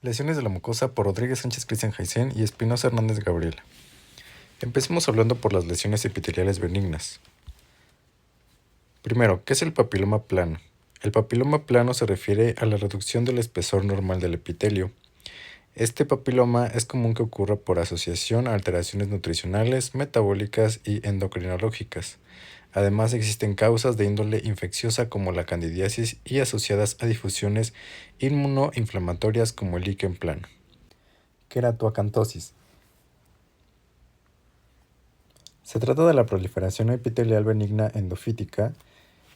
Lesiones de la mucosa por Rodríguez Sánchez Cristian Jaisen y Espinosa Hernández Gabriela. Empecemos hablando por las lesiones epiteliales benignas. Primero, ¿qué es el papiloma plano? El papiloma plano se refiere a la reducción del espesor normal del epitelio. Este papiloma es común que ocurra por asociación a alteraciones nutricionales, metabólicas y endocrinológicas. Además, existen causas de índole infecciosa como la candidiasis y asociadas a difusiones inmunoinflamatorias como el líquen plano. Queratoacantosis. Se trata de la proliferación epitelial benigna endofítica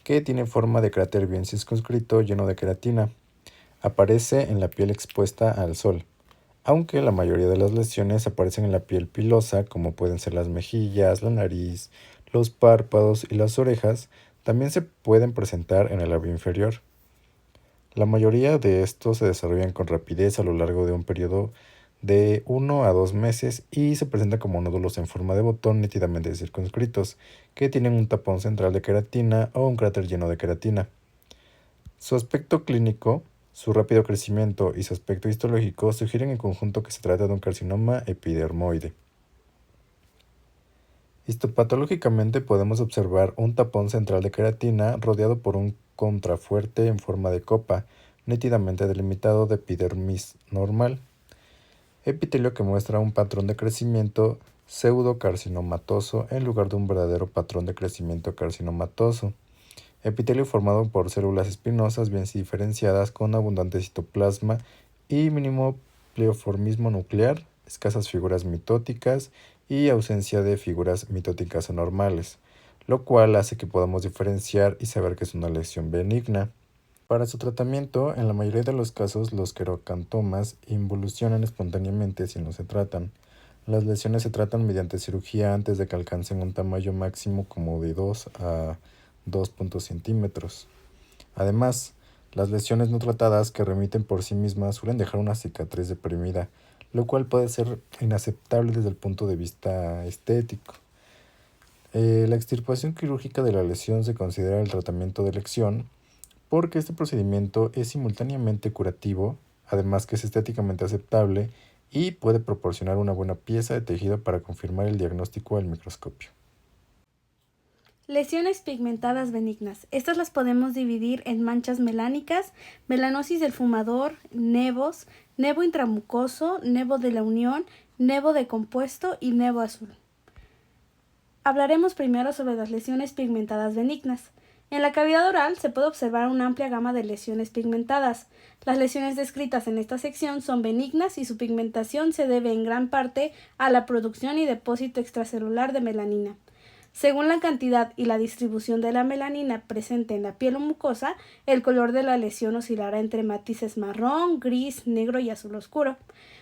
que tiene forma de cráter bien circunscrito lleno de queratina. Aparece en la piel expuesta al sol, aunque la mayoría de las lesiones aparecen en la piel pilosa, como pueden ser las mejillas, la nariz, los párpados y las orejas. También se pueden presentar en el labio inferior. La mayoría de estos se desarrollan con rapidez a lo largo de un periodo de 1 a 2 meses y se presentan como nódulos en forma de botón nítidamente circunscritos, que tienen un tapón central de queratina o un cráter lleno de queratina. Su aspecto clínico, su rápido crecimiento y su aspecto histológico sugieren en conjunto que se trata de un carcinoma epidermoide. Histopatológicamente podemos observar un tapón central de queratina rodeado por un contrafuerte en forma de copa, nítidamente delimitado de epidermis normal. Epitelio que muestra un patrón de crecimiento pseudocarcinomatoso en lugar de un verdadero patrón de crecimiento carcinomatoso. Epitelio formado por células espinosas bien diferenciadas con abundante citoplasma y mínimo pleoformismo nuclear, escasas figuras mitóticas y ausencia de figuras mitóticas anormales, lo cual hace que podamos diferenciar y saber que es una lesión benigna. Para su tratamiento, en la mayoría de los casos, los querocantomas involucionan espontáneamente si no se tratan. Las lesiones se tratan mediante cirugía antes de que alcancen un tamaño máximo como de 2 a 2 centímetros. Además, las lesiones no tratadas que remiten por sí mismas suelen dejar una cicatriz deprimida, lo cual puede ser inaceptable desde el punto de vista estético. La extirpación quirúrgica de la lesión se considera el tratamiento de elección porque este procedimiento es simultáneamente curativo, además que es estéticamente aceptable y puede proporcionar una buena pieza de tejido para confirmar el diagnóstico al microscopio. Lesiones pigmentadas benignas. Estas las podemos dividir en manchas melánicas, melanosis del fumador, nevos, nevo intramucoso, nevo de la unión, nevo de compuesto y nevo azul. Hablaremos primero sobre las lesiones pigmentadas benignas. En la cavidad oral se puede observar una amplia gama de lesiones pigmentadas. Las lesiones descritas en esta sección son benignas y su pigmentación se debe en gran parte a la producción y depósito extracelular de melanina. Según la cantidad y la distribución de la melanina presente en la piel o mucosa, el color de la lesión oscilará entre matices marrón, gris, negro y azul oscuro.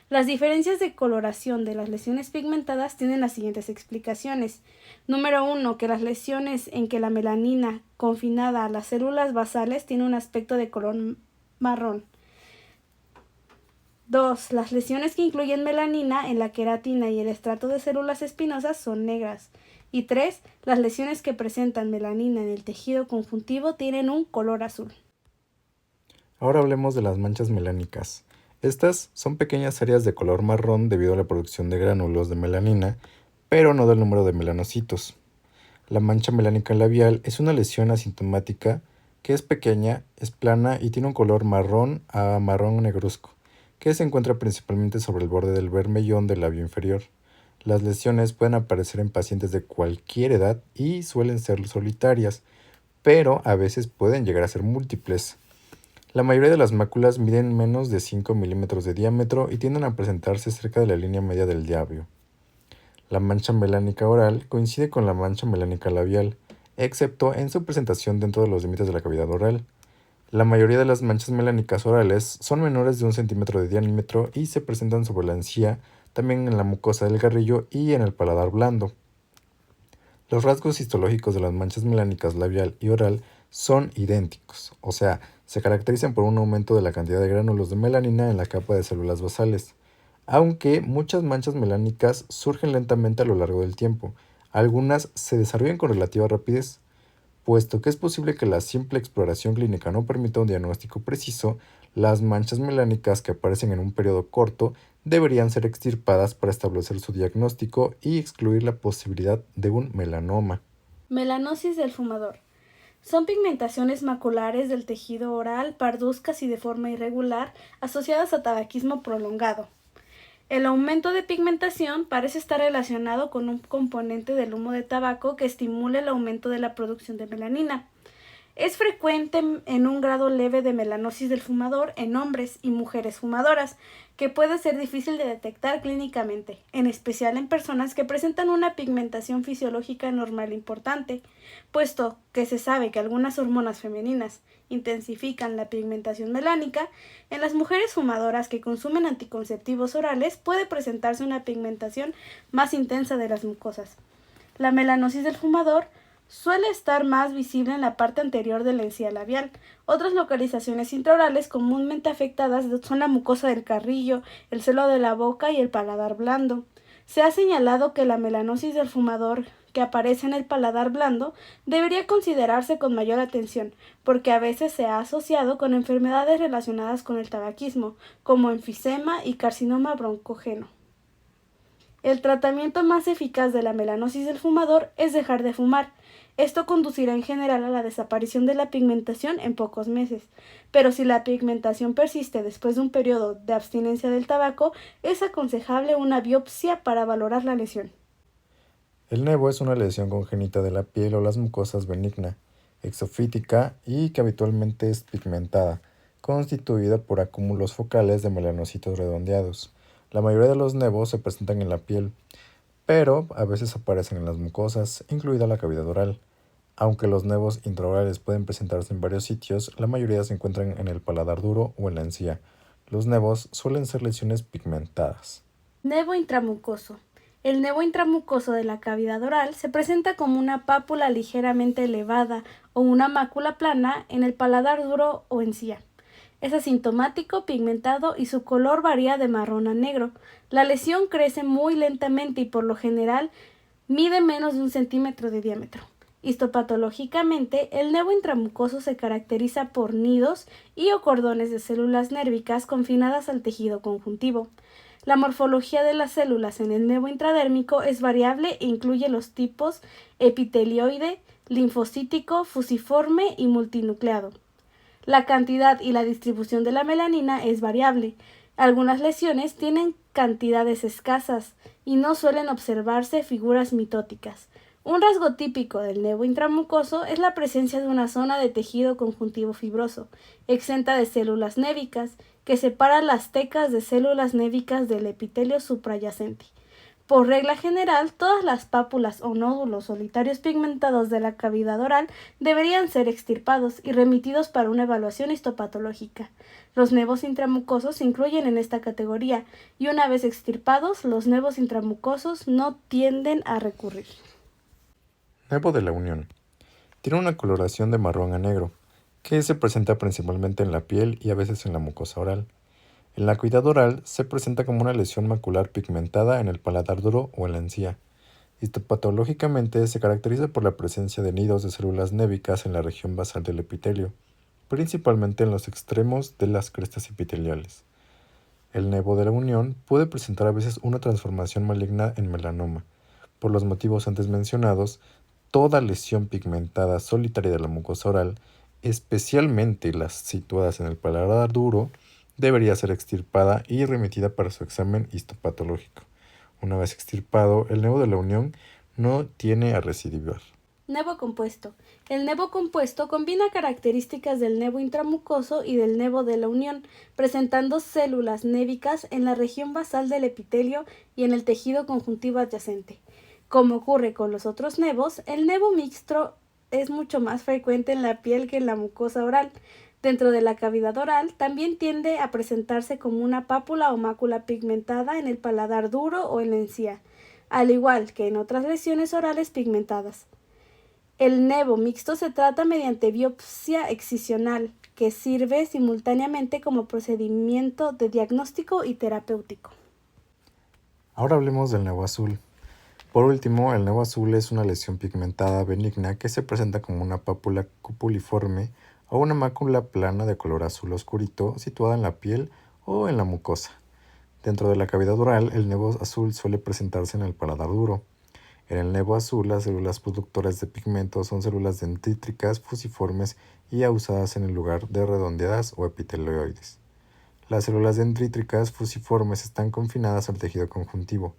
Las diferencias de coloración de las lesiones pigmentadas tienen las siguientes explicaciones. Número 1, que las lesiones en que la melanina confinada a las células basales tiene un aspecto de color marrón. 2. Las lesiones que incluyen melanina en la queratina y el estrato de células espinosas son negras. Y 3. Las lesiones que presentan melanina en el tejido conjuntivo tienen un color azul. Ahora hablemos de las manchas melánicas. Estas son pequeñas áreas de color marrón debido a la producción de gránulos de melanina, pero no del número de melanocitos. La mancha melánica labial es una lesión asintomática que es pequeña, es plana y tiene un color marrón a marrón negruzco, que se encuentra principalmente sobre el borde del bermellón del labio inferior. Las lesiones pueden aparecer en pacientes de cualquier edad y suelen ser solitarias, pero a veces pueden llegar a ser múltiples. La mayoría de las máculas miden menos de 5 milímetros de diámetro y tienden a presentarse cerca de la línea media del labio. La mancha melánica oral coincide con la mancha melánica labial, excepto en su presentación dentro de los límites de la cavidad oral. La mayoría de las manchas melánicas orales son menores de 1 centímetro de diámetro y se presentan sobre la encía, también en la mucosa del garrillo y en el paladar blando. Los rasgos histológicos de las manchas melánicas labial y oral son idénticos, o sea, se caracterizan por un aumento de la cantidad de gránulos de melanina en la capa de células basales, aunque muchas manchas melánicas surgen lentamente a lo largo del tiempo. Algunas se desarrollan con relativa rapidez. Puesto que es posible que la simple exploración clínica no permita un diagnóstico preciso, Las manchas melánicas que aparecen en un periodo corto deberían ser extirpadas para establecer su diagnóstico y excluir la posibilidad de un melanoma. Melanosis del fumador. Son pigmentaciones maculares del tejido oral, parduzcas y de forma irregular, asociadas a tabaquismo prolongado. El aumento de pigmentación parece estar relacionado con un componente del humo de tabaco que estimula el aumento de la producción de melanina. Es frecuente en un grado leve de melanosis del fumador en hombres y mujeres fumadoras, que puede ser difícil de detectar clínicamente, en especial en personas que presentan una pigmentación fisiológica normal importante, puesto que se sabe que algunas hormonas femeninas intensifican la pigmentación melánica. En las mujeres fumadoras que consumen anticonceptivos orales puede presentarse una pigmentación más intensa de las mucosas. La melanosis del fumador suele estar más visible en la parte anterior de la encía labial. Otras localizaciones intraorales comúnmente afectadas son la mucosa del carrillo, el suelo de la boca y el paladar blando. Se ha señalado que la melanosis del fumador que aparece en el paladar blando debería considerarse con mayor atención, porque a veces se ha asociado con enfermedades relacionadas con el tabaquismo, como enfisema y carcinoma broncógeno. El tratamiento más eficaz de la melanosis del fumador es dejar de fumar. Esto conducirá en general a la desaparición de la pigmentación en pocos meses, pero si la pigmentación persiste después de un periodo de abstinencia del tabaco, es aconsejable una biopsia para valorar la lesión. El nevo es una lesión congénita de la piel o las mucosas benigna, exofítica y que habitualmente es pigmentada, constituida por acúmulos focales de melanocitos redondeados. La mayoría de los nevos se presentan en la piel, pero a veces aparecen en las mucosas, incluida la cavidad oral. Aunque los nevos intraorales pueden presentarse en varios sitios, la mayoría se encuentran en el paladar duro o en la encía. Los nevos suelen ser lesiones pigmentadas. Nevo intramucoso. El nevo intramucoso de la cavidad oral se presenta como una pápula ligeramente elevada o una mácula plana en el paladar duro o encía. Es asintomático, pigmentado y su color varía de marrón a negro. La lesión crece muy lentamente y por lo general mide menos de 1 centímetro de diámetro. Histopatológicamente, el nevo intramucoso se caracteriza por nidos y o cordones de células nérvicas confinadas al tejido conjuntivo. La morfología de las células en el nevo intradérmico es variable e incluye los tipos epitelioide, linfocítico, fusiforme y multinucleado. La cantidad y la distribución de la melanina es variable. Algunas lesiones tienen cantidades escasas y no suelen observarse figuras mitóticas. Un rasgo típico del nevo intramucoso es la presencia de una zona de tejido conjuntivo fibroso, exenta de células névicas, que separa las tecas de células névicas del epitelio suprayacente. Por regla general, todas las pápulas o nódulos solitarios pigmentados de la cavidad oral deberían ser extirpados y remitidos para una evaluación histopatológica. Los nevos intramucosos se incluyen en esta categoría y una vez extirpados, los nevos intramucosos no tienden a recurrir. Nevo de la unión. Tiene una coloración de marrón a negro, que se presenta principalmente en la piel y a veces en la mucosa oral. En la cavidad oral se presenta como una lesión macular pigmentada en el paladar duro o en la encía. Histopatológicamente se caracteriza por la presencia de nidos de células névicas en la región basal del epitelio, principalmente en los extremos de las crestas epiteliales. El nevo de la unión puede presentar a veces una transformación maligna en melanoma. Por los motivos antes mencionados, toda lesión pigmentada solitaria de la mucosa oral, especialmente las situadas en el paladar duro, debería ser extirpada y remitida para su examen histopatológico. Una vez extirpado, el nevo de la unión no tiene a recidivar. Nevo compuesto. El nevo compuesto combina características del nevo intramucoso y del nevo de la unión, presentando células névicas en la región basal del epitelio y en el tejido conjuntivo adyacente. Como ocurre con los otros nevos, el nevo mixto es mucho más frecuente en la piel que en la mucosa oral. Dentro de la cavidad oral también tiende a presentarse como una pápula o mácula pigmentada en el paladar duro o en la encía, al igual que en otras lesiones orales pigmentadas. El nevo mixto se trata mediante biopsia excisional, que sirve simultáneamente como procedimiento de diagnóstico y terapéutico. Ahora hablemos del nevo azul. Por último, el nevo azul es una lesión pigmentada benigna que se presenta como una pápula cupuliforme o una mácula plana de color azul oscurito situada en la piel o en la mucosa. Dentro de la cavidad oral, el nevo azul suele presentarse en el paladar duro. En el nevo azul, las células productoras de pigmento son células dendríticas fusiformes y ausadas en el lugar de redondeadas o epitelioides. Las células dendríticas fusiformes están confinadas al tejido conjuntivo.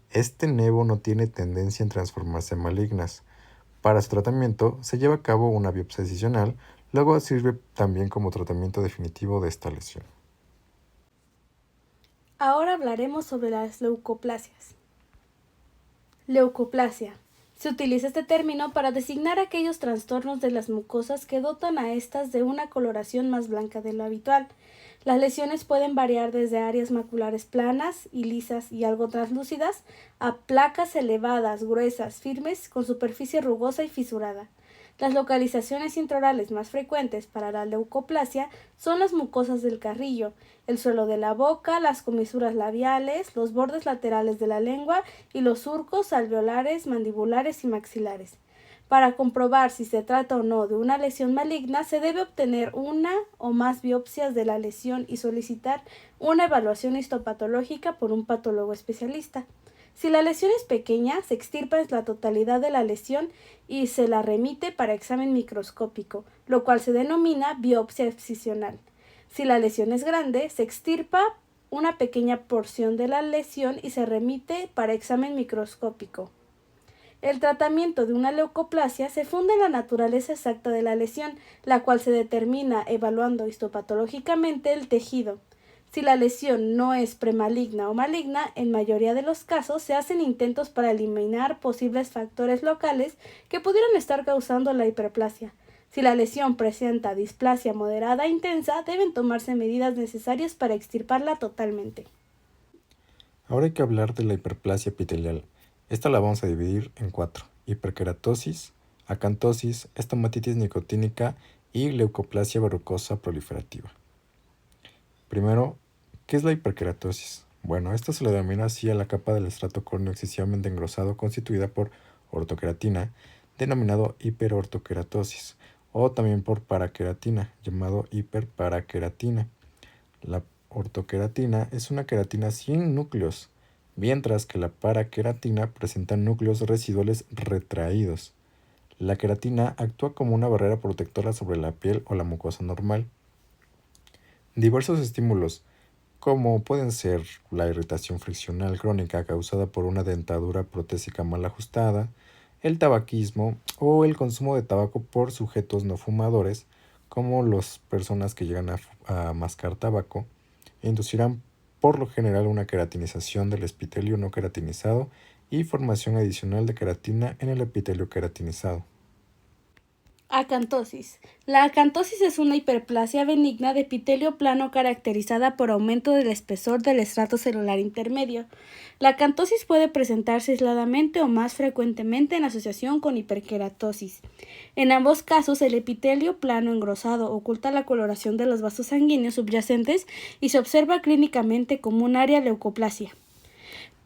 Este nevo no tiene tendencia en transformarse en malignas. Para su tratamiento, se lleva a cabo una biopsia excisional, luego sirve también como tratamiento definitivo de esta lesión. Ahora hablaremos sobre las leucoplasias. Leucoplasia. Se utiliza este término para designar aquellos trastornos de las mucosas que dotan a estas de una coloración más blanca de lo habitual. Las lesiones pueden variar desde áreas maculares planas y lisas y algo translúcidas a placas elevadas, gruesas, firmes, con superficie rugosa y fisurada. Las localizaciones intraorales más frecuentes para la leucoplasia son las mucosas del carrillo, el suelo de la boca, las comisuras labiales, los bordes laterales de la lengua y los surcos alveolares, mandibulares y maxilares. Para comprobar si se trata o no de una lesión maligna, se debe obtener una o más biopsias de la lesión y solicitar una evaluación histopatológica por un patólogo especialista. Si la lesión es pequeña, se extirpa la totalidad de la lesión y se la remite para examen microscópico, lo cual se denomina biopsia excisional. Si la lesión es grande, se extirpa una pequeña porción de la lesión y se remite para examen microscópico. El tratamiento de una leucoplasia se funda en la naturaleza exacta de la lesión, la cual se determina evaluando histopatológicamente el tejido. Si la lesión no es premaligna o maligna, en mayoría de los casos se hacen intentos para eliminar posibles factores locales que pudieran estar causando la hiperplasia. Si la lesión presenta displasia moderada e intensa, deben tomarse medidas necesarias para extirparla totalmente. Ahora hay que hablar de la hiperplasia epitelial. Esta la vamos a dividir en 4: hiperkeratosis, acantosis, estomatitis nicotínica y leucoplasia verrucosa proliferativa. Primero, ¿qué es la hiperkeratosis? Bueno, esto se le denomina así a la capa del estrato córneo excesivamente engrosado constituida por ortoqueratina, denominado hiperortoqueratosis, o también por paraqueratina, llamado hiperparaqueratina. La ortoqueratina es una queratina sin núcleos, mientras que la paraqueratina presenta núcleos residuales retraídos. La queratina actúa como una barrera protectora sobre la piel o la mucosa normal. Diversos estímulos, como pueden ser la irritación friccional crónica causada por una dentadura protésica mal ajustada, el tabaquismo o el consumo de tabaco por sujetos no fumadores, como las personas que llegan a mascar tabaco, inducirán por lo general una queratinización del epitelio no queratinizado y formación adicional de queratina en el epitelio queratinizado. Acantosis. La acantosis es una hiperplasia benigna de epitelio plano caracterizada por aumento del espesor del estrato celular intermedio. La acantosis puede presentarse aisladamente o más frecuentemente en asociación con hiperkeratosis. En ambos casos, el epitelio plano engrosado oculta la coloración de los vasos sanguíneos subyacentes y se observa clínicamente como un área leucoplasia.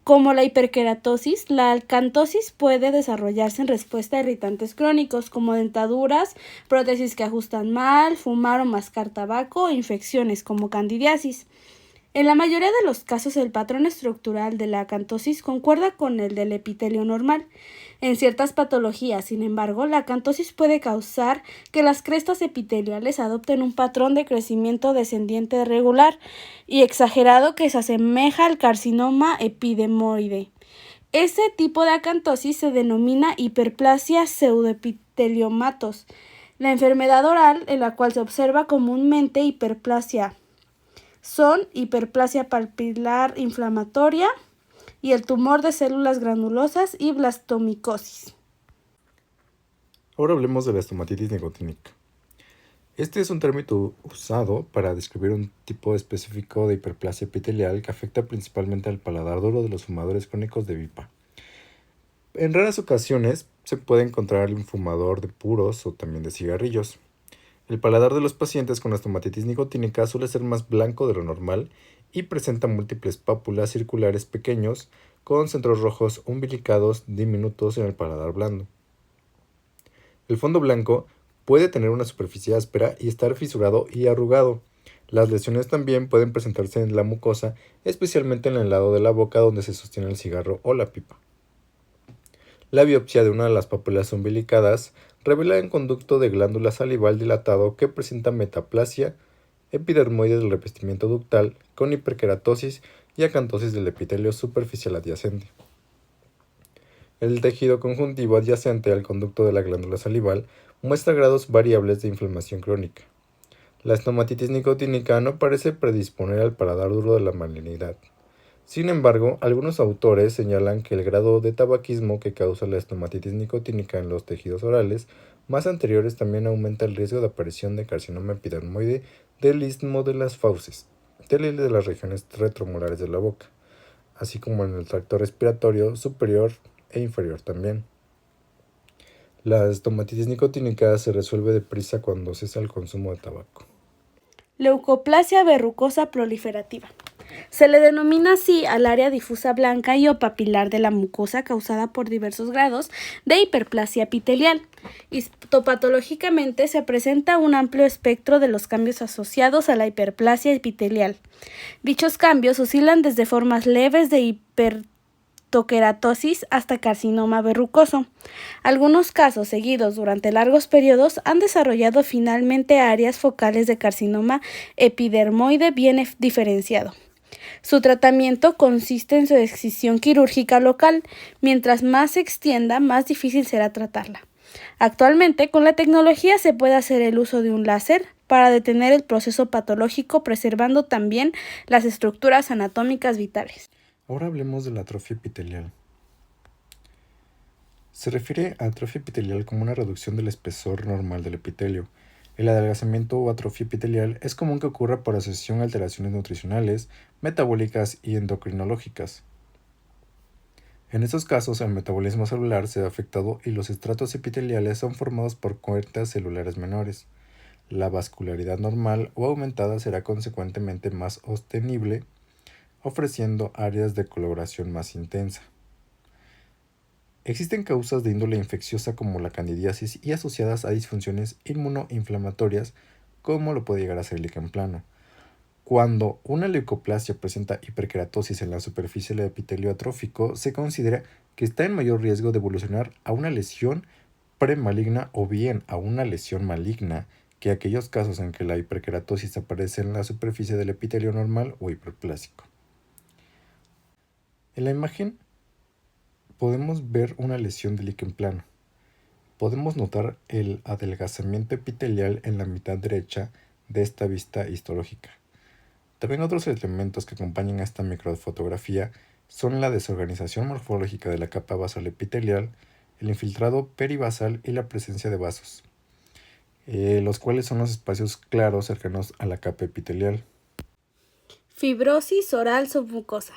Como la hiperkeratosis, la acantosis puede desarrollarse en respuesta a irritantes crónicos como dentaduras, prótesis que ajustan mal, fumar o mascar tabaco o infecciones como candidiasis. En la mayoría de los casos, el patrón estructural de la acantosis concuerda con el del epitelio normal. En ciertas patologías, sin embargo, la acantosis puede causar que las crestas epiteliales adopten un patrón de crecimiento descendiente regular y exagerado que se asemeja al carcinoma epidermoide. Este tipo de acantosis se denomina hiperplasia pseudoepiteliomatos. La enfermedad oral, en la cual se observa comúnmente hiperplasia, son hiperplasia papilar inflamatoria y el tumor de células granulosas y blastomicosis. Ahora hablemos de la estomatitis nicotínica. Este es un término usado para describir un tipo específico de hiperplasia epitelial que afecta principalmente al paladar duro de los fumadores crónicos de VIPA. En raras ocasiones se puede encontrar un fumador de puros o también de cigarrillos. El paladar de los pacientes con estomatitis nicotínica suele ser más blanco de lo normal y presenta múltiples pápulas circulares pequeños con centros rojos umbilicados diminutos en el paladar blando. El fondo blanco Puede tener una superficie áspera y estar fisurado y arrugado. Las lesiones también pueden presentarse en la mucosa, especialmente en el lado de la boca donde se sostiene el cigarro o la pipa. La biopsia de una de las papilas umbilicadas revela un conducto de glándula salival dilatado que presenta metaplasia epidermoide del revestimiento ductal con hiperkeratosis y acantosis del epitelio superficial adyacente. El tejido conjuntivo adyacente al conducto de la glándula salival muestra grados variables de inflamación crónica. La estomatitis nicotínica no parece predisponer al paladar duro de la malignidad. Sin embargo, algunos autores señalan que el grado de tabaquismo que causa la estomatitis nicotínica en los tejidos orales más anteriores también aumenta el riesgo de aparición de carcinoma epidermoide del istmo de las fauces, de las regiones retromolares de la boca, así como en el tracto respiratorio superior e inferior también. La estomatitis nicotínica se resuelve deprisa cuando cesa el consumo de tabaco. Leucoplasia verrucosa proliferativa. Se le denomina así al área difusa blanca y o papilar de la mucosa causada por diversos grados de hiperplasia epitelial. Histopatológicamente se presenta un amplio espectro de los cambios asociados a la hiperplasia epitelial. Dichos cambios oscilan desde formas leves de hipertoqueratosis hasta carcinoma verrucoso. Algunos casos seguidos durante largos periodos han desarrollado finalmente áreas focales de carcinoma epidermoide bien diferenciado. Su tratamiento consiste en su excisión quirúrgica local. Mientras más se extienda, más difícil será tratarla. Actualmente, con la tecnología se puede hacer el uso de un láser para detener el proceso patológico, preservando también las estructuras anatómicas vitales. Ahora hablemos de la atrofia epitelial. Se refiere a atrofia epitelial como una reducción del espesor normal del epitelio. El adelgazamiento o atrofia epitelial es común que ocurra por asociación a alteraciones nutricionales, metabólicas y endocrinológicas. En estos casos, el metabolismo celular se ve afectado y los estratos epiteliales son formados por cuerdas celulares menores. La vascularidad normal o aumentada será consecuentemente más sostenible, ofreciendo áreas de coloración más intensa. Existen causas de índole infecciosa como la candidiasis y asociadas a disfunciones inmunoinflamatorias como lo puede llegar a ser el líquen plano. Cuando una leucoplasia presenta hiperkeratosis en la superficie del epitelio atrófico, se considera que está en mayor riesgo de evolucionar a una lesión premaligna o bien a una lesión maligna que aquellos casos en que la hiperkeratosis aparece en la superficie del epitelio normal o hiperplásico. En la imagen podemos ver una lesión del líquen plano. Podemos notar el adelgazamiento epitelial en la mitad derecha de esta vista histológica. También otros elementos que acompañan a esta microfotografía son la desorganización morfológica de la capa basal epitelial, el infiltrado peribasal y la presencia de vasos, los cuales son los espacios claros cercanos a la capa epitelial. Fibrosis oral submucosa.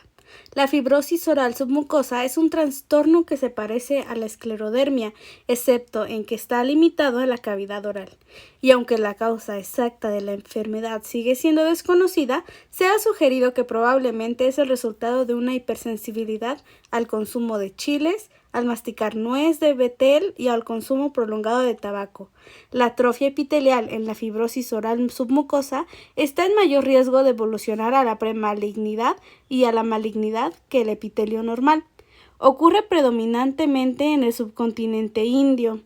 La fibrosis oral submucosa es un trastorno que se parece a la esclerodermia, excepto en que está limitado a la cavidad oral. Y aunque la causa exacta de la enfermedad sigue siendo desconocida, se ha sugerido que probablemente es el resultado de una hipersensibilidad al consumo de chiles, al masticar nuez de betel y al consumo prolongado de tabaco. La atrofia epitelial en la fibrosis oral submucosa está en mayor riesgo de evolucionar a la premalignidad y a la malignidad que el epitelio normal. Ocurre predominantemente en el subcontinente indio,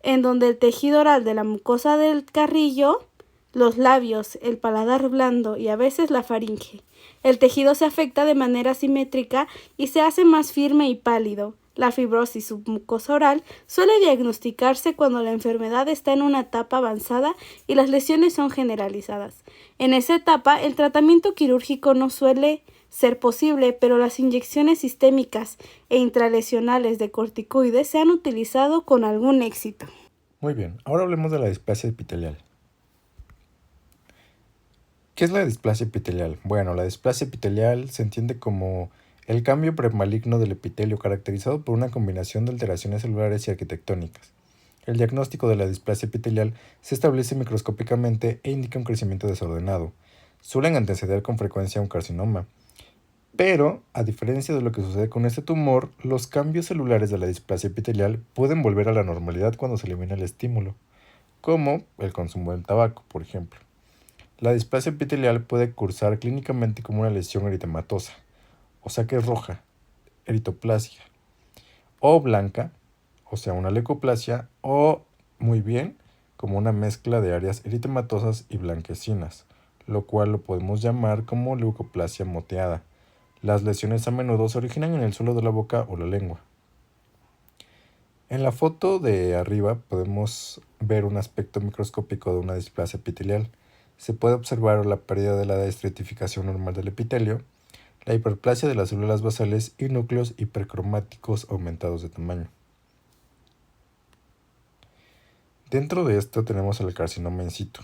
en donde el tejido oral de la mucosa del carrillo, los labios, el paladar blando y a veces la faringe. El tejido se afecta de manera simétrica y se hace más firme y pálido. La fibrosis submucosa oral suele diagnosticarse cuando la enfermedad está en una etapa avanzada y las lesiones son generalizadas. En esa etapa, el tratamiento quirúrgico no suele ser posible, pero las inyecciones sistémicas e intralesionales de corticoides se han utilizado con algún éxito. Muy bien, ahora hablemos de la displasia epitelial. ¿Qué es la displasia epitelial? Bueno, la displasia epitelial se entiende como el cambio premaligno del epitelio caracterizado por una combinación de alteraciones celulares y arquitectónicas. El diagnóstico de la displasia epitelial se establece microscópicamente e indica un crecimiento desordenado. Suelen anteceder con frecuencia a un carcinoma. Pero, a diferencia de lo que sucede con este tumor, los cambios celulares de la displasia epitelial pueden volver a la normalidad cuando se elimina el estímulo. como el consumo del tabaco, por ejemplo. La displasia epitelial puede cursar clínicamente como una lesión eritematosa, o sea que es roja, eritoplasia, o blanca, o sea una leucoplasia, o muy bien, como una mezcla de áreas eritematosas y blanquecinas, lo cual lo podemos llamar como leucoplasia moteada. Las lesiones a menudo se originan en el suelo de la boca o la lengua. En la foto de arriba podemos ver un aspecto microscópico de una displasia epitelial. Se puede observar la pérdida de la estratificación normal del epitelio, la hiperplasia de las células basales y núcleos hipercromáticos aumentados de tamaño. Dentro de esto tenemos el carcinoma in situ.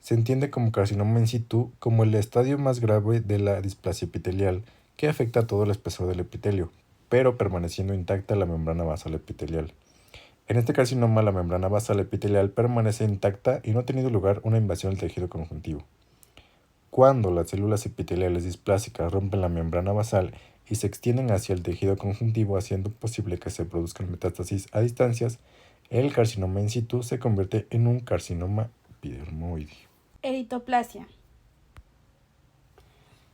Se entiende como carcinoma in situ como el estadio más grave de la displasia epitelial que afecta a todo el espesor del epitelio, pero permaneciendo intacta la membrana basal epitelial. En este carcinoma la membrana basal epitelial permanece intacta y no ha tenido lugar una invasión del tejido conjuntivo. Cuando las células epiteliales displásicas rompen la membrana basal y se extienden hacia el tejido conjuntivo, haciendo posible que se produzcan metástasis a distancias, el carcinoma in situ se convierte en un carcinoma epidermoide. Eritoplasia.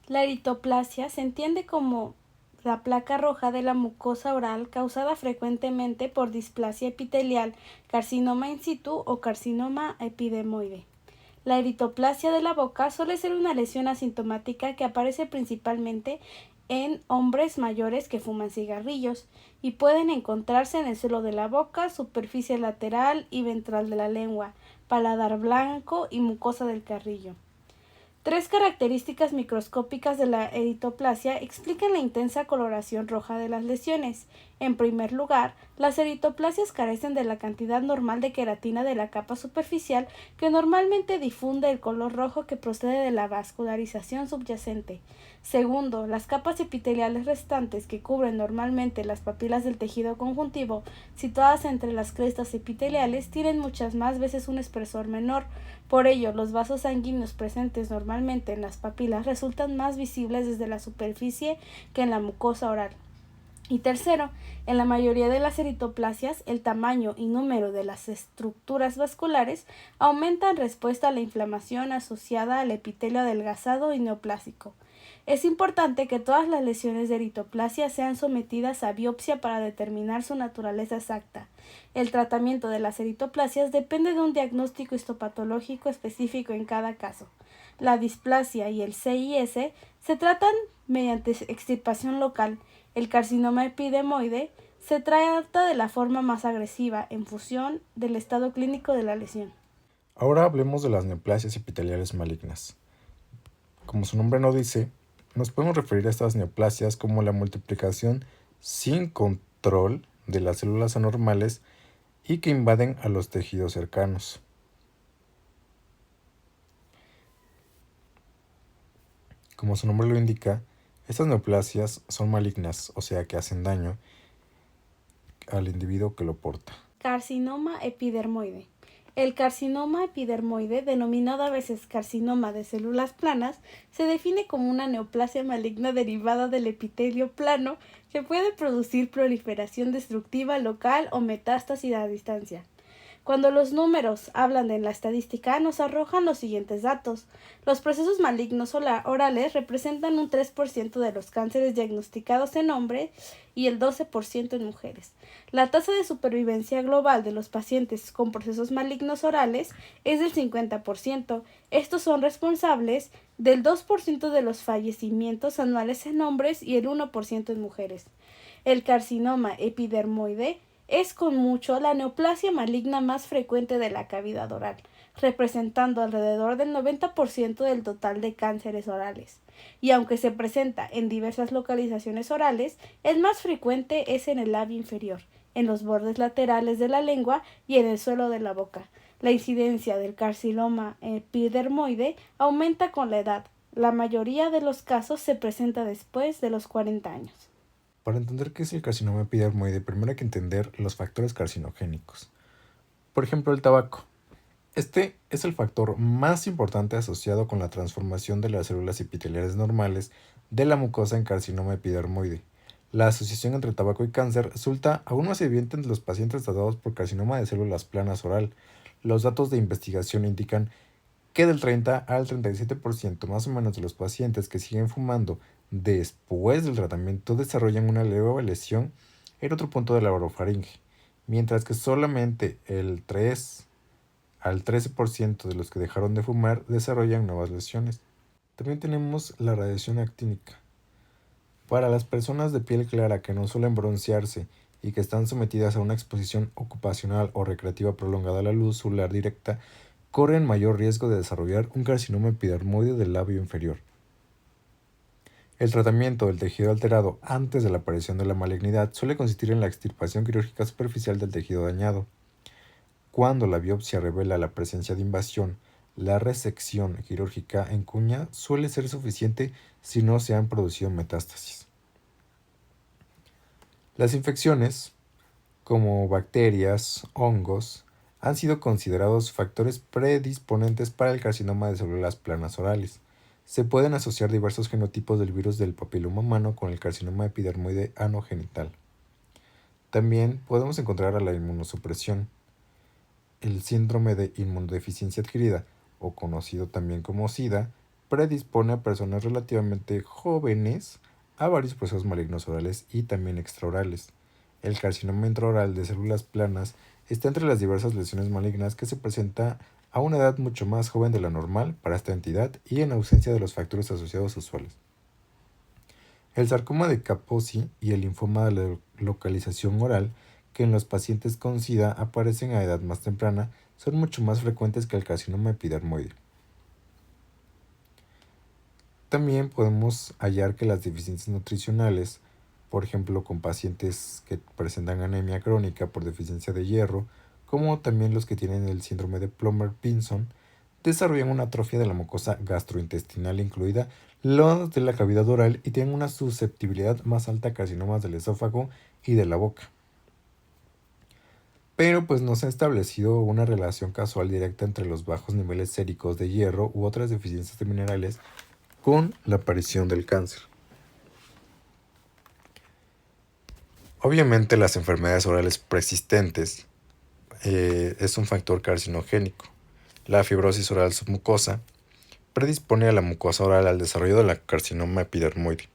La eritoplasia se entiende como la placa roja de la mucosa oral causada frecuentemente por displasia epitelial, carcinoma in situ o carcinoma epidermoide. La eritoplasia de la boca suele ser una lesión asintomática que aparece principalmente en hombres mayores que fuman cigarrillos y pueden encontrarse en el suelo de la boca, superficie lateral y ventral de la lengua, paladar blanco y mucosa del carrillo. Tres características microscópicas de la eritoplasia explican la intensa coloración roja de las lesiones. En primer lugar, las eritoplasias carecen de la cantidad normal de queratina de la capa superficial que normalmente difunde el color rojo que procede de la vascularización subyacente. Segundo, las capas epiteliales restantes que cubren normalmente las papilas del tejido conjuntivo, situadas entre las crestas epiteliales, tienen muchas más veces un espesor menor. Por ello, los vasos sanguíneos presentes normalmente en las papilas resultan más visibles desde la superficie que en la mucosa oral. Y tercero, en la mayoría de las eritoplasias, el tamaño y número de las estructuras vasculares aumenta en respuesta a la inflamación asociada al epitelio adelgazado y neoplásico. Es importante que todas las lesiones de eritoplasia sean sometidas a biopsia para determinar su naturaleza exacta. El tratamiento de las eritoplasias depende de un diagnóstico histopatológico específico en cada caso. La displasia y el CIS se tratan mediante extirpación local. El carcinoma epidermoide se trata de la forma más agresiva en función del estado clínico de la lesión. Ahora hablemos de las neoplasias epiteliales malignas. Como su nombre no dice, nos podemos referir a estas neoplasias como la multiplicación sin control de las células anormales y que invaden a los tejidos cercanos. Como su nombre lo indica, estas neoplasias son malignas, o sea que hacen daño al individuo que lo porta. Carcinoma epidermoide. El carcinoma epidermoide, denominado a veces carcinoma de células planas, se define como una neoplasia maligna derivada del epitelio plano que puede producir proliferación destructiva local o metástasis a distancia. Cuando los números hablan de la estadística, nos arrojan los siguientes datos. Los procesos malignos orales representan un 3% de los cánceres diagnosticados en hombres y el 12% en mujeres. La tasa de supervivencia global de los pacientes con procesos malignos orales es del 50%. Estos son responsables del 2% de los fallecimientos anuales en hombres y el 1% en mujeres. El carcinoma epidermoide es con mucho la neoplasia maligna más frecuente de la cavidad oral, representando alrededor del 90% del total de cánceres orales. Y aunque se presenta en diversas localizaciones orales, el más frecuente es en el labio inferior, en los bordes laterales de la lengua y en el suelo de la boca. La incidencia del carcinoma epidermoide aumenta con la edad. La mayoría de los casos se presenta después de los 40 años. Para entender qué es el carcinoma epidermoide, primero hay que entender los factores carcinogénicos. Por ejemplo, el tabaco. Este es el factor más importante asociado con la transformación de las células epiteliales normales de la mucosa en carcinoma epidermoide. La asociación entre tabaco y cáncer resulta aún más evidente entre los pacientes tratados por carcinoma de células planas oral. Los datos de investigación indican que del 30 al 37% más o menos de los pacientes que siguen fumando después del tratamiento desarrollan una leve lesión en otro punto de la orofaringe, mientras que solamente el 3 al 13% de los que dejaron de fumar desarrollan nuevas lesiones. También tenemos la radiación actínica. Para las personas de piel clara que no suelen broncearse y que están sometidas a una exposición ocupacional o recreativa prolongada a la luz solar directa, corren mayor riesgo de desarrollar un carcinoma epidermoide del labio inferior. El tratamiento del tejido alterado antes de la aparición de la malignidad suele consistir en la extirpación quirúrgica superficial del tejido dañado. Cuando la biopsia revela la presencia de invasión, la resección quirúrgica en cuña suele ser suficiente si no se han producido metástasis. Las infecciones, como bacterias, hongos, han sido considerados factores predisponentes para el carcinoma de células planas orales. Se pueden asociar diversos genotipos del virus del papiloma humano con el carcinoma epidermoide anogenital. También podemos encontrar a la inmunosupresión. El síndrome de inmunodeficiencia adquirida, o conocido también como SIDA, predispone a personas relativamente jóvenes a varios procesos malignos orales y también extraorales. El carcinoma intraoral de células planas está entre las diversas lesiones malignas que se presenta a una edad mucho más joven de la normal para esta entidad y en ausencia de los factores asociados usuales. El sarcoma de Kaposi y el linfoma de la localización oral, que en los pacientes con SIDA aparecen a edad más temprana, son mucho más frecuentes que el carcinoma epidermoide. También podemos hallar que las deficiencias nutricionales, por ejemplo con pacientes que presentan anemia crónica por deficiencia de hierro, como también los que tienen el síndrome de Plummer-Pinson, desarrollan una atrofia de la mucosa gastrointestinal incluida los de la cavidad oral y tienen una susceptibilidad más alta a carcinomas del esófago y de la boca. Pero pues no se ha establecido una relación causal directa entre los bajos niveles séricos de hierro u otras deficiencias de minerales con la aparición del cáncer. Obviamente las enfermedades orales persistentes es un factor carcinogénico. La fibrosis oral submucosa predispone a la mucosa oral al desarrollo de la carcinoma epidermoide.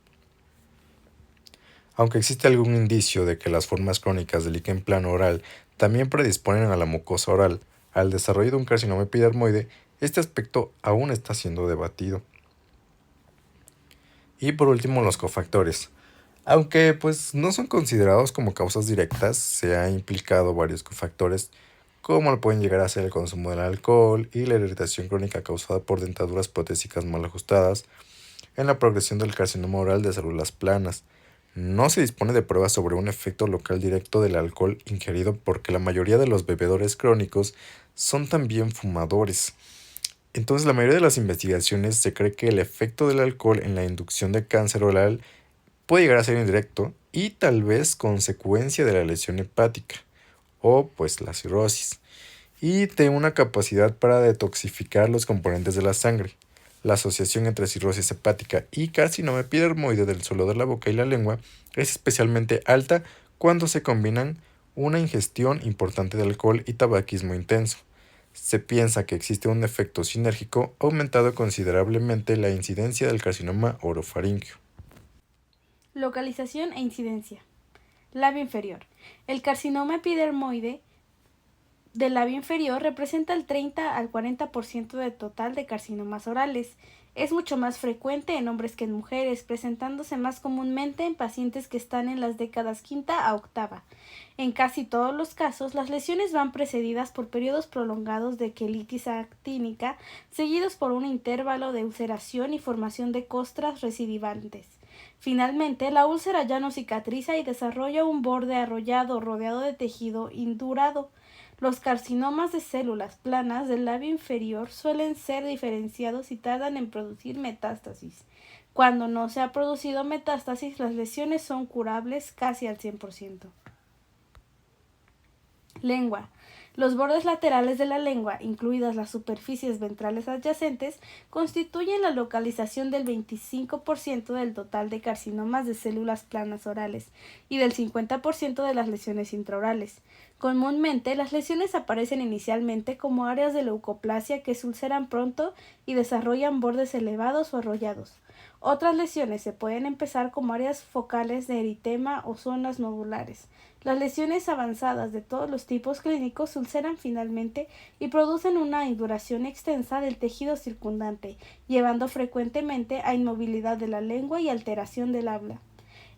Aunque existe algún indicio de que las formas crónicas del líquen plano oral también predisponen a la mucosa oral al desarrollo de un carcinoma epidermoide, este aspecto aún está siendo debatido. Y por último, los cofactores. Aunque pues no son considerados como causas directas, se ha implicado varios cofactores, como lo pueden llegar a ser el consumo del alcohol y la irritación crónica causada por dentaduras protésicas mal ajustadas, en la progresión del carcinoma oral de células planas. No se dispone de pruebas sobre un efecto local directo del alcohol ingerido porque la mayoría de los bebedores crónicos son también fumadores. Entonces, la mayoría de las investigaciones se cree que el efecto del alcohol en la inducción de cáncer oral puede llegar a ser indirecto y tal vez consecuencia de la lesión hepática o pues la cirrosis y de una capacidad para detoxificar los componentes de la sangre. La asociación entre cirrosis hepática y carcinoma epidermoide del suelo de la boca y la lengua es especialmente alta cuando se combinan una ingestión importante de alcohol y tabaquismo intenso. Se piensa que existe un efecto sinérgico aumentando considerablemente la incidencia del carcinoma orofaríngeo. Localización e incidencia. Labio inferior. El carcinoma epidermoide del labio inferior representa el 30 al 40% del total de carcinomas orales. Es mucho más frecuente en hombres que en mujeres, presentándose más comúnmente en pacientes que están en las décadas quinta a octava. En casi todos los casos, las lesiones van precedidas por periodos prolongados de quelitis actínica, seguidos por un intervalo de ulceración y formación de costras recidivantes. Finalmente, la úlcera ya no cicatriza y desarrolla un borde arrollado rodeado de tejido indurado. Los carcinomas de células planas del labio inferior suelen ser diferenciados y tardan en producir metástasis. Cuando no se ha producido metástasis, las lesiones son curables casi al 100%. Lengua. Los bordes laterales de la lengua, incluidas las superficies ventrales adyacentes, constituyen la localización del 25% del total de carcinomas de células planas orales y del 50% de las lesiones intraorales. Comúnmente, las lesiones aparecen inicialmente como áreas de leucoplasia que se ulceran pronto y desarrollan bordes elevados o arrollados. Otras lesiones se pueden empezar como áreas focales de eritema o zonas nodulares. Las lesiones avanzadas de todos los tipos clínicos se ulceran finalmente y producen una induración extensa del tejido circundante, llevando frecuentemente a inmovilidad de la lengua y alteración del habla.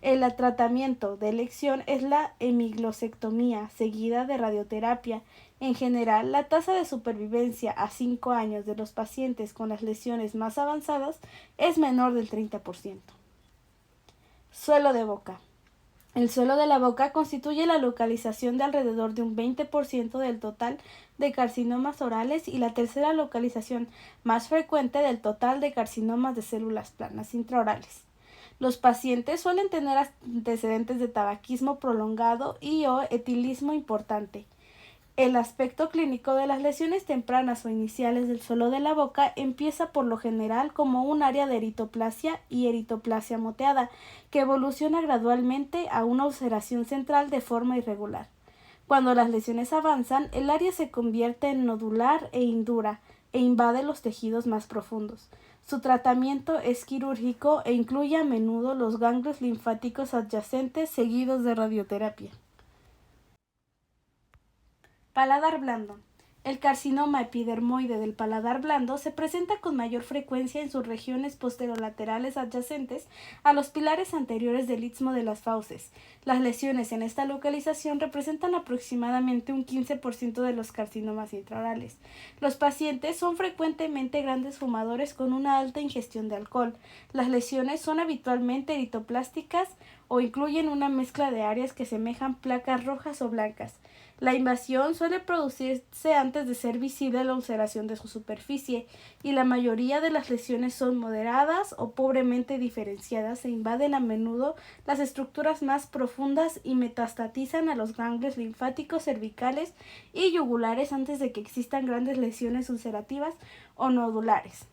El tratamiento de elección es la hemiglosectomía, seguida de radioterapia. En general, la tasa de supervivencia a 5 años de los pacientes con las lesiones más avanzadas es menor del 30%. Suelo de boca. El suelo de la boca constituye la localización de alrededor de un 20% del total de carcinomas orales y la tercera localización más frecuente del total de carcinomas de células planas intraorales. Los pacientes suelen tener antecedentes de tabaquismo prolongado y o etilismo importante. El aspecto clínico de las lesiones tempranas o iniciales del suelo de la boca empieza por lo general como un área de eritoplasia y eritoplasia moteada, que evoluciona gradualmente a una ulceración central de forma irregular. Cuando las lesiones avanzan, el área se convierte en nodular e indura e invade los tejidos más profundos. Su tratamiento es quirúrgico e incluye a menudo los ganglios linfáticos adyacentes seguidos de radioterapia. Paladar blando. El carcinoma epidermoide del paladar blando se presenta con mayor frecuencia en sus regiones posterolaterales adyacentes a los pilares anteriores del istmo de las fauces. Las lesiones en esta localización representan aproximadamente un 15% de los carcinomas intraorales. Los pacientes son frecuentemente grandes fumadores con una alta ingestión de alcohol. Las lesiones son habitualmente eritoplásticas o incluyen una mezcla de áreas que semejan placas rojas o blancas. La invasión suele producirse antes de ser visible la ulceración de su superficie, y la mayoría de las lesiones son moderadas o pobremente diferenciadas e invaden a menudo las estructuras más profundas y metastatizan a los ganglios linfáticos cervicales y yugulares antes de que existan grandes lesiones ulcerativas o nodulares.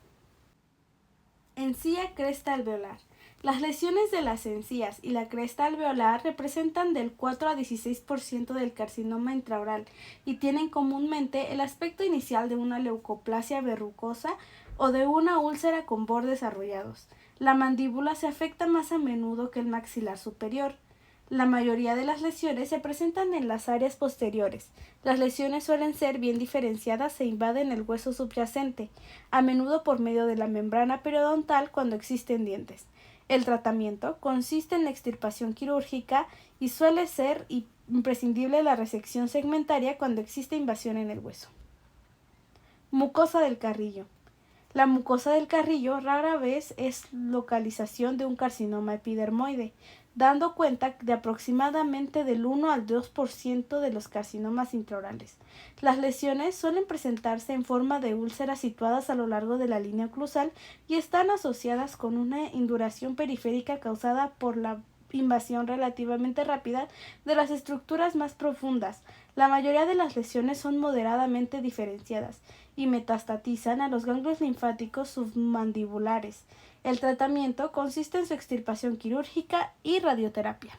Encía cresta alveolar. Las lesiones de las encías y la cresta alveolar representan del 4 a 16% del carcinoma intraoral y tienen comúnmente el aspecto inicial de una leucoplasia verrucosa o de una úlcera con bordes arrollados. La mandíbula se afecta más a menudo que el maxilar superior. La mayoría de las lesiones se presentan en las áreas posteriores. Las lesiones suelen ser bien diferenciadas e invaden el hueso subyacente, a menudo por medio de la membrana periodontal cuando existen dientes. El tratamiento consiste en la extirpación quirúrgica y suele ser imprescindible la resección segmentaria cuando existe invasión en el hueso. Mucosa del carrillo. La mucosa del carrillo rara vez es localización de un carcinoma epidermoide, dando cuenta de aproximadamente del 1 al 2% de los carcinomas intraorales. Las lesiones suelen presentarse en forma de úlceras situadas a lo largo de la línea oclusal y están asociadas con una induración periférica causada por la invasión relativamente rápida de las estructuras más profundas. La mayoría de las lesiones son moderadamente diferenciadas y metastatizan a los ganglios linfáticos submandibulares. El tratamiento consiste en su extirpación quirúrgica y radioterapia.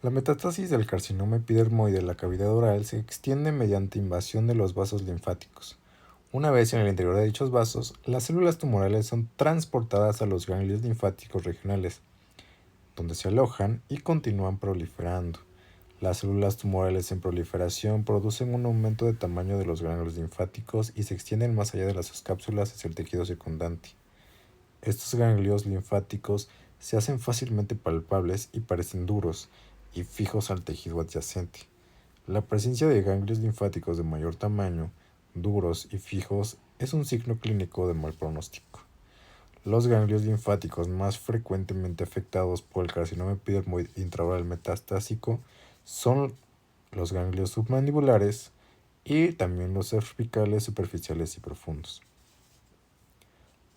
La metástasis del carcinoma epidermoide de la cavidad oral se extiende mediante invasión de los vasos linfáticos. Una vez en el interior de dichos vasos, las células tumorales son transportadas a los ganglios linfáticos regionales, donde se alojan y continúan proliferando. Las células tumorales en proliferación producen un aumento de tamaño de los ganglios linfáticos y se extienden más allá de las cápsulas hacia el tejido circundante. Estos ganglios linfáticos se hacen fácilmente palpables y parecen duros y fijos al tejido adyacente. La presencia de ganglios linfáticos de mayor tamaño, duros y fijos, es un signo clínico de mal pronóstico. Los ganglios linfáticos más frecuentemente afectados por el carcinoma epidermoide intraoral metastásico son los ganglios submandibulares y también los cervicales superficiales y profundos.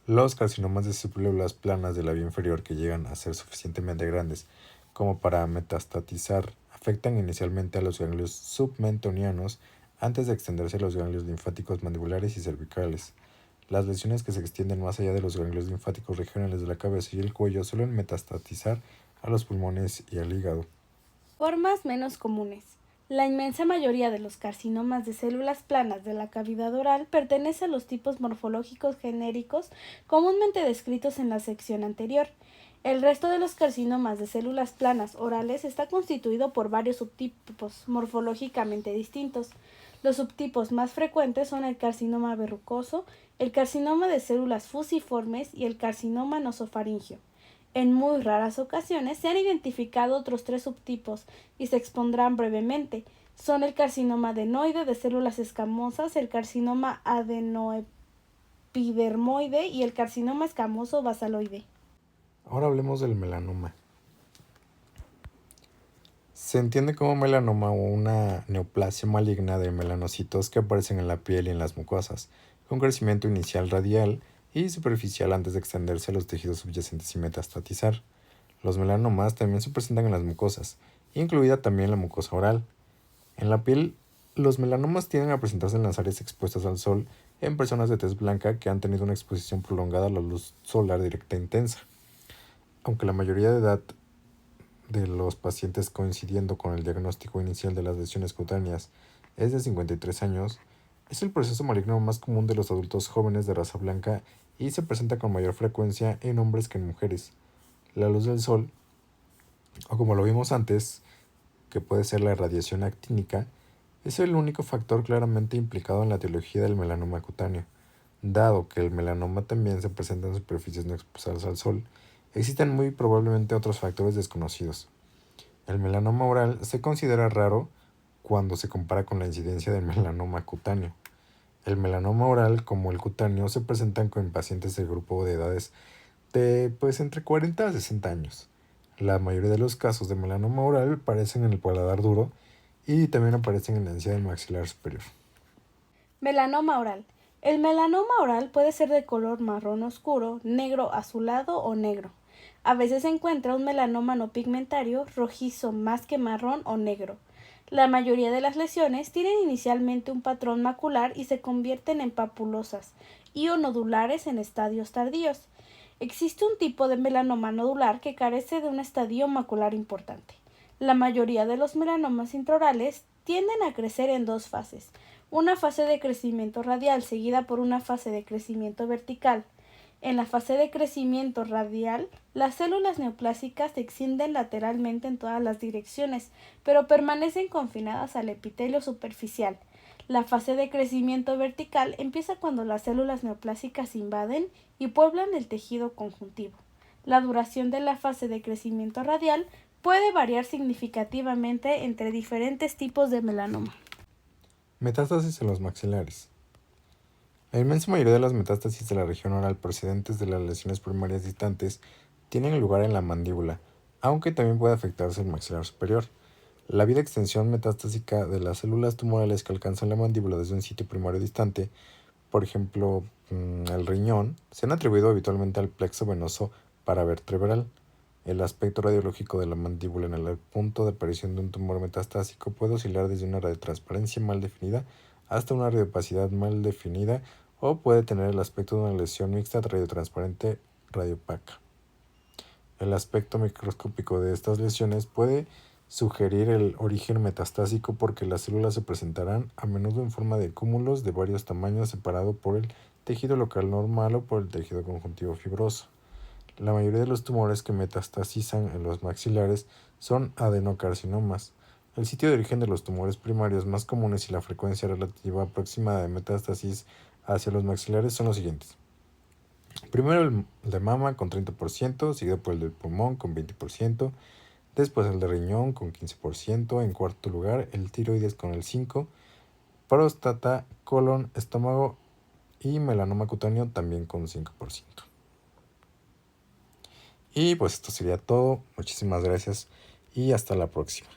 Los carcinomas de células planas de la vía inferior que llegan a ser suficientemente grandes como para metastatizar Afectan inicialmente a los ganglios submentonianos antes de extenderse a los ganglios linfáticos mandibulares y cervicales. Las lesiones que se extienden más allá de los ganglios linfáticos regionales de la cabeza y el cuello suelen metastatizar a los pulmones y al hígado. Formas menos comunes. La inmensa mayoría de los carcinomas de células planas de la cavidad oral pertenece a los tipos morfológicos genéricos comúnmente descritos en la sección anterior. El resto de los carcinomas de células planas orales está constituido por varios subtipos morfológicamente distintos. Los subtipos más frecuentes son el carcinoma verrucoso, el carcinoma de células fusiformes y el carcinoma nasofaríngeo. En muy raras ocasiones se han identificado otros 3 subtipos y se expondrán brevemente. Son el carcinoma adenoide de células escamosas, el carcinoma adenoepidermoide y el carcinoma escamoso basaloide. Ahora hablemos del melanoma. Se entiende como melanoma una neoplasia maligna de melanocitos que aparecen en la piel y en las mucosas, con crecimiento inicial radial y superficial antes de extenderse a los tejidos subyacentes y metastatizar. Los melanomas también se presentan en las mucosas, incluida también la mucosa oral. En la piel, los melanomas tienden a presentarse en las áreas expuestas al sol en personas de tez blanca que han tenido una exposición prolongada a la luz solar directa e intensa. Aunque la mayoría de edad de los pacientes coincidiendo con el diagnóstico inicial de las lesiones cutáneas es de 53 años, es el proceso maligno más común de los adultos jóvenes de raza blanca y se presenta con mayor frecuencia en hombres que en mujeres. La luz del sol, o como lo vimos antes, que puede ser la radiación actínica, es el único factor claramente implicado en la etiología del melanoma cutáneo. Dado que el melanoma también se presenta en superficies no expuestas al sol, existen muy probablemente otros factores desconocidos. El melanoma oral se considera raro cuando se compara con la incidencia del melanoma cutáneo. El melanoma oral, como el cutáneo, se presentan con pacientes del grupo de edades de entre 40 a 60 años. La mayoría de los casos de melanoma oral aparecen en el paladar duro y también aparecen en la encía del maxilar superior. Melanoma oral. El melanoma oral puede ser de color marrón oscuro, negro azulado o negro. A veces se encuentra un melanoma no pigmentario, rojizo más que marrón o negro. La mayoría de las lesiones tienen inicialmente un patrón macular y se convierten en papulosas y o nodulares en estadios tardíos. Existe un tipo de melanoma nodular que carece de un estadio macular importante. La mayoría de los melanomas intraorales tienden a crecer en 2 fases. Una fase de crecimiento radial seguida por una fase de crecimiento vertical. En la fase de crecimiento radial, las células neoplásicas se extienden lateralmente en todas las direcciones, pero permanecen confinadas al epitelio superficial. La fase de crecimiento vertical empieza cuando las células neoplásicas invaden y pueblan el tejido conjuntivo. La duración de la fase de crecimiento radial puede variar significativamente entre diferentes tipos de melanoma. Metástasis en los maxilares. La inmensa mayoría de las metástasis de la región oral procedentes de las lesiones primarias distantes tienen lugar en la mandíbula, aunque también puede afectarse el maxilar superior. La vía de extensión metastásica de las células tumorales que alcanzan la mandíbula desde un sitio primario distante, por ejemplo, el riñón, se han atribuido habitualmente al plexo venoso paravertebral. El aspecto radiológico de la mandíbula en el punto de aparición de un tumor metastásico puede oscilar desde una radiotransparencia mal definida hasta una radiopacidad mal definida o puede tener el aspecto de una lesión mixta radiotransparente radiopaca. El aspecto microscópico de estas lesiones puede sugerir el origen metastásico porque las células se presentarán a menudo en forma de cúmulos de varios tamaños separado por el tejido local normal o por el tejido conjuntivo fibroso. La mayoría de los tumores que metastasizan en los maxilares son adenocarcinomas. El sitio de origen de los tumores primarios más comunes y la frecuencia relativa aproximada de metástasis hacia los maxilares son los siguientes. Primero el de mama con 30%, seguido por el del pulmón con 20%, después el de riñón con 15%, en cuarto lugar el tiroides con el 5%, próstata, colon, estómago y melanoma cutáneo también con 5%. Y pues esto sería todo. Muchísimas gracias y hasta la próxima.